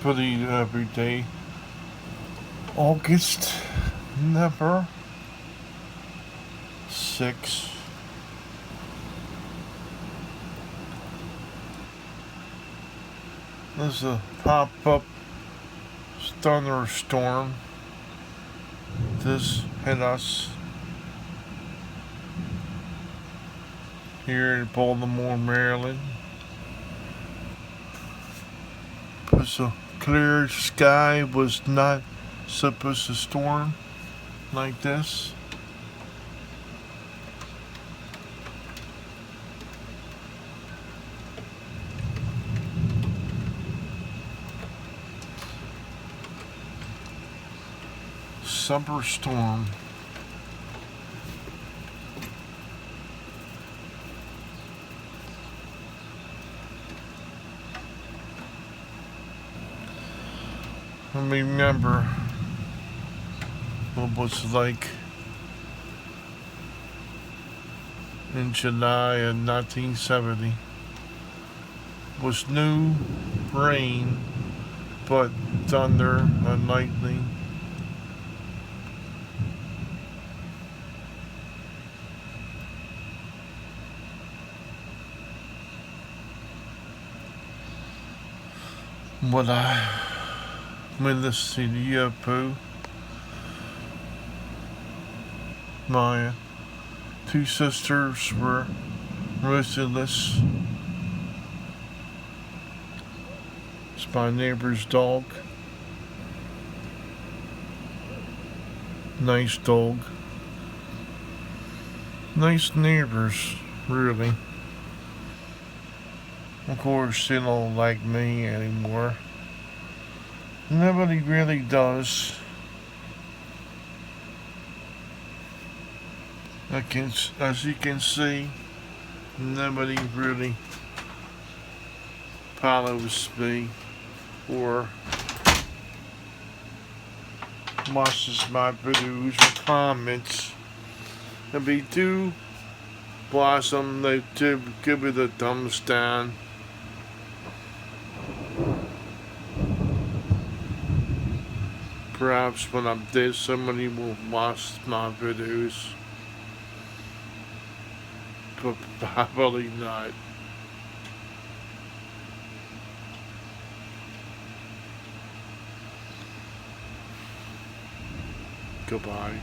Put it every day. August number 6. There's a pop-up thunderstorm. This hit us here in Baltimore, Maryland. It's a clear sky, was not supposed to storm like this. Summer storm. I remember what it was like in July of 1970. It was no rain, but thunder and lightning. What I witnessed the UFO, my two sisters were motionless. It's my neighbor's dog. Nice dog. Nice neighbors, really. Of course, they don't like me anymore. Nobody really does. As you can see, nobody really follows me or watches my videos or comments. If they do blossom, they do give it a thumbs down. Perhaps when I'm dead, somebody will watch my videos. But probably not. Goodbye.